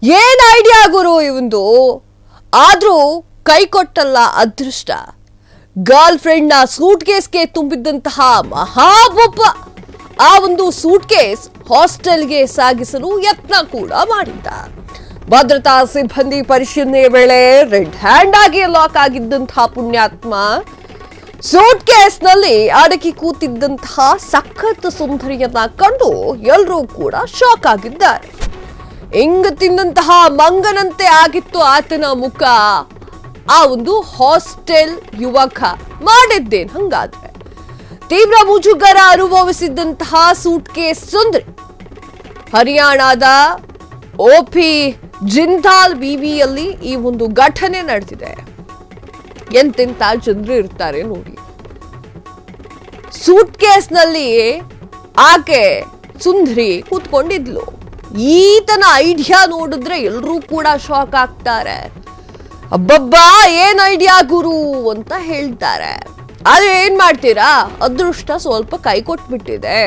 ಏನ್ ಐಡಿಯಾ ಗುರು ಇವಂದು. ಆದ್ರೂ ಕೈ ಕೊಟ್ಟಲ್ಲ ಅದೃಷ್ಟ. ಗರ್ಲ್ ಫ್ರೆಂಡ್ ನ ಸೂಟ್ ಕೇಸ್ಗೆ ತುಂಬಿದ್ದಂತಹ ಮಹಾಬೊಬ್ಬ ಆ ಒಂದು ಸೂಟ್ ಕೇಸ್ ಹಾಸ್ಟೆಲ್ಗೆ ಸಾಗಿಸಲು ಯತ್ನ ಕೂಡ ಮಾಡಿದ್ದ. ಭದ್ರತಾ ಸಿಬ್ಬಂದಿ ಪರಿಶೀಲನೆ ವೇಳೆ ರೆಡ್ ಹ್ಯಾಂಡ್ ಆಗಿ ಲಾಕ್ ಆಗಿದ್ದಂತಹ ಪುಣ್ಯಾತ್ಮ ಸೂಟ್ ಕೇಸ್ನಲ್ಲಿ ಅಡಕಿ ಕೂತಿದ್ದಂತಹ ಸಖತ್ ಸುಂದರಿಯನ್ನ ಕಂಡು ಎಲ್ಲರೂ ಕೂಡ ಶಾಕ್ ಆಗಿದ್ದಾರೆ. ಇಂಗ್ ತಿಂದಂತಹ ಮಂಗನಂತೆ ಆಗಿತ್ತು ಆತನ ಮುಖ. ಆ ಒಂದು ಹಾಸ್ಟೆಲ್ ಯುವಕ ಮಾಡಿದ್ದೇನ್ ಹಂಗಾದ್ರೆ? ತೀವ್ರ ಮುಜುಗರ ಅನುಭವಿಸಿದ್ದಂತಹ ಸೂಟ್ ಕೇಸ್ ಸುಂದರಿ ಹರಿಯಾಣದ ಓಪಿ ಜಿಂದಾಲ್ ವಿವಿಯಲ್ಲಿ ಈ ಒಂದು ಘಟನೆ ನಡೆದಿದೆ. ಎಂತೆಂತ ಜನರು ಇರ್ತಾರೆ ನೋಡಿ. ಸೂಟ್ ಕೇಸ್ನಲ್ಲಿ ಆಕೆ ಸುಂದರಿ ಕೂತ್ಕೊಂಡಿದ್ಲು. ಈತನ ಐಡಿಯಾ ನೋಡಿದ್ರೆ ಎಲ್ಲರೂ ಕೂಡ ಶಾಕ್ ಆಗ್ತಾರೆ. ಅಬ್ಬಬ್ಬಾ ಏನ್ ಐಡಿಯಾ ಗುರು ಅಂತ ಹೇಳ್ತಾರೆ. ಆದ್ರೆ ಏನ್ ಮಾಡ್ತೀರಾ, ಅದೃಷ್ಟ ಸ್ವಲ್ಪ ಕೈ ಕೊಟ್ಬಿಟ್ಟಿದೆ.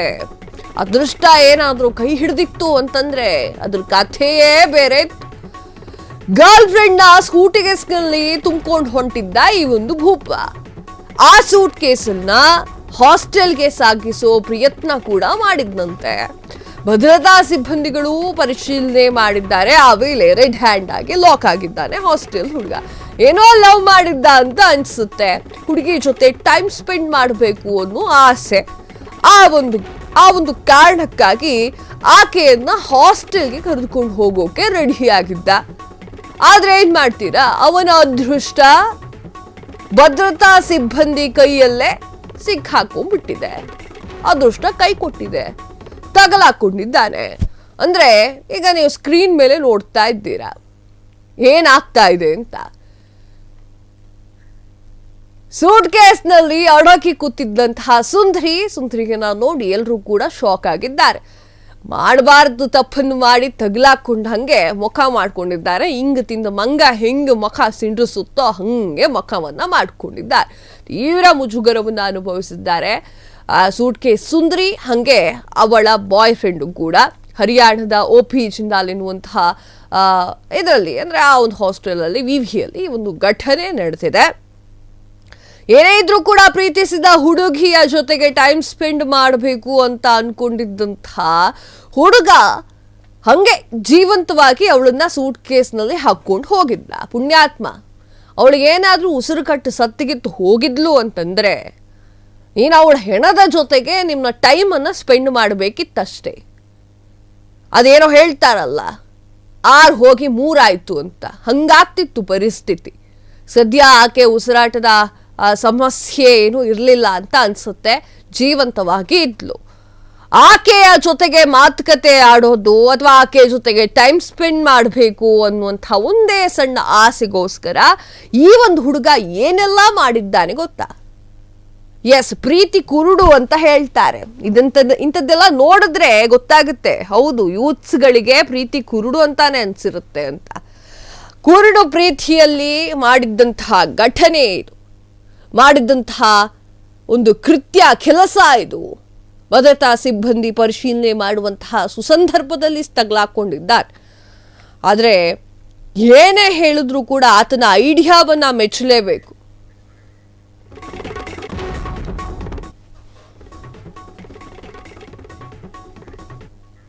ಅದೃಷ್ಟ ಏನಾದ್ರೂ ಕೈ ಹಿಡ್ದಿತ್ತು ಅಂತಂದ್ರೆ ಅದ್ರ ಕಥೆಯೇ ಬೇರೆ. ಗರ್ಲ್ ಫ್ರೆಂಡ್ ನ ಸೂಟ್ ಕೇಸ್ನಲ್ಲಿ ತುಂಬಿಕೊಂಡು ಹೊಂಟಿದ್ದ ಈ ಒಂದು ಭೂಪ ಆ ಸೂಟ್ ಕೇಸನ್ನ ಹಾಸ್ಟೆಲ್ಗೆ ಸಾಗಿಸೋ ಪ್ರಯತ್ನ ಕೂಡ ಮಾಡಿದ್ನಂತೆ. ಭದ್ರತಾ ಸಿಬ್ಬಂದಿಗಳು ಪರಿಶೀಲನೆ ಮಾಡಿದ್ದಾರೆ. ಆ ವೇಳೆ ರೆಡ್ ಹ್ಯಾಂಡ್ ಆಗಿ ಲಾಕ್ ಆಗಿದ್ದಾನೆ ಹಾಸ್ಟೆಲ್ ಹುಡುಗ. ಏನೋ ಲವ್ ಮಾಡಿದ್ದ ಅಂತ ಅನ್ಸುತ್ತೆ. ಹುಡುಗಿ ಜೊತೆ ಟೈಮ್ ಸ್ಪೆಂಡ್ ಮಾಡಬೇಕು ಅನ್ನೋ ಆಸೆ. ಆ ಒಂದು ಕಾರಣಕ್ಕಾಗಿ ಆಕೆಯನ್ನ ಹಾಸ್ಟೆಲ್ಗೆ ಕರೆದುಕೊಂಡು ಹೋಗೋಕೆ ರೆಡಿ ಆಗಿದ್ದ. ಆದ್ರೆ ಏನ್ ಮಾಡ್ತೀರಾ, ಅವನ ಅದೃಷ್ಟ ಭದ್ರತಾ ಸಿಬ್ಬಂದಿ ಕೈಯಲ್ಲೇ ಸಿಕ್ಕಾಕೊಂಡ್ಬಿಟ್ಟಿದೆ. ಅದೃಷ್ಟ ಕೈ ಕೊಟ್ಟಿದೆ, ತಗಲಾಕೊಂಡಿದ್ದಾನೆ. ಅಂದ್ರೆ ಈಗ ನೀವು ಸ್ಕ್ರೀನ್ ಮೇಲೆ ನೋಡ್ತಾ ಇದ್ದೀರಾ ಏನಾಗ್ತಾ ಇದೆ ಅಂತ. ಸೂಟ್ ಕೇಸ್ನಲ್ಲಿ ಅಡಕಿ ಕೂತಿದ್ದಂತಹ ಸುಂದರಿಗೆನ ನೋಡಿ ಎಲ್ಲರೂ ಕೂಡ ಶಾಕ್ ಆಗಿದ್ದಾರೆ. ಮಾಡಬಾರ್ದು ತಪ್ಪನ್ನು ಮಾಡಿ ತಗಲಾಕೊಂಡ ಹಂಗೆ ಮುಖ ಮಾಡ್ಕೊಂಡಿದ್ದಾರೆ. ಹಿಂಗ್ ತಿಂದ ಮಂಗ ಹೆಂಗ್ ಮುಖ ಸಿಂಡ್ರಿಸುತ್ತೋ ಹಂಗೆ ಮುಖವನ್ನ ಮಾಡ್ಕೊಂಡಿದ್ದಾರೆ. ತೀವ್ರ ಮುಜುಗರವನ್ನ ಅನುಭವಿಸಿದ್ದಾರೆ ಸೂಟ್ ಕೇಸ್ ಸುಂದರಿ, ಹಂಗೆ ಅವಳ ಬಾಯ್ ಫ್ರೆಂಡು ಕೂಡ. ಹರಿಯಾಣದ ಓಪಿ ಜಿಂದಾಲ್ ಎನ್ನುವಂತಹ ಇದರಲ್ಲಿ ಅಂದ್ರೆ ಆ ಒಂದು ಹಾಸ್ಟೆಲ್ ಅಲ್ಲಿ ವಿವಿಯಲ್ಲಿ ಒಂದು ಘಟನೆ ನಡೆದಿದೆ. ಏನೇ ಇದ್ರೂ ಕೂಡ ಪ್ರೀತಿಸಿದ ಹುಡುಗಿಯ ಜೊತೆಗೆ ಟೈಮ್ ಸ್ಪೆಂಡ್ ಮಾಡಬೇಕು ಅಂತ ಅನ್ಕೊಂಡಿದ್ದಂತಹ ಹುಡುಗ ಹಂಗೆ ಜೀವಂತವಾಗಿ ಅವಳನ್ನ ಸೂಟ್ ಕೇಸ್ನಲ್ಲಿ ಹಾಕೊಂಡು ಹೋಗಿದ್ದ. ಪುಣ್ಯಾತ್ಮ ಅವಳಿಗೆ ಏನಾದ್ರೂ ಉಸಿರು ಕಟ್ಟು ಸತ್ತಿಗಿತ್ತು ಹೋಗಿದ್ಲು ಅಂತಂದ್ರೆ ನೀನು ಅವಳ ಹೆಣದ ಜೊತೆಗೆ ನಿಮ್ಮ ಟೈಮನ್ನು ಸ್ಪೆಂಡ್ ಮಾಡಬೇಕಿತ್ತಷ್ಟೇ. ಅದೇನೋ ಹೇಳ್ತಾರಲ್ಲ 6 ಹೋಗಿ 3 ಆಯ್ತು ಅಂತ, ಹಂಗಾಗ್ತಿತ್ತು ಪರಿಸ್ಥಿತಿ. ಸದ್ಯ ಆಕೆ ಉಸಿರಾಟದ ಸಮಸ್ಯೆ ಏನೂ ಇರಲಿಲ್ಲ ಅಂತ ಅನ್ಸುತ್ತೆ. ಜೀವಂತವಾಗಿ ಇದ್ಲು. ಆಕೆಯ ಜೊತೆಗೆ ಮಾತುಕತೆ ಆಡೋದು ಅಥವಾ ಆಕೆಯ ಜೊತೆಗೆ ಟೈಮ್ ಸ್ಪೆಂಡ್ ಮಾಡಬೇಕು ಅನ್ನುವಂಥ ಒಂದೇ ಸಣ್ಣ ಆಸೆಗೋಸ್ಕರ ಈ ಒಂದು ಹುಡುಗ ಏನೆಲ್ಲ ಮಾಡಿದ್ದಾನೆ ಗೊತ್ತಾ? ಎಸ್, ಪ್ರೀತಿ ಕುರುಡು ಅಂತ ಹೇಳ್ತಾರೆ. ಇಂಥದ್ದೆಲ್ಲ ನೋಡಿದ್ರೆ ಗೊತ್ತಾಗುತ್ತೆ, ಹೌದು ಯೂತ್ಸ್ಗಳಿಗೆ ಪ್ರೀತಿ ಕುರುಡು ಅಂತಾನೆ ಅನ್ಸಿರುತ್ತೆ ಅಂತ. ಕುರುಡು ಪ್ರೀತಿಯಲ್ಲಿ ಮಾಡಿದ್ದಂತಹ ಘಟನೆ ಇದು, ಮಾಡಿದ್ದಂತಹ ಒಂದು ಕೆಲಸ ಇದು. ಭದ್ರತಾ ಸಿಬ್ಬಂದಿ ಪರಿಶೀಲನೆ ಮಾಡುವಂತಹ ಸುಸಂದರ್ಭದಲ್ಲಿ ತಗಲಾಕೊಂಡಿದ್ದಾರೆ. ಆದರೆ ಏನೇ ಹೇಳಿದ್ರು ಕೂಡ ಆತನ ಐಡಿಯಾವನ್ನ ಮೆಚ್ಚಲೇಬೇಕು.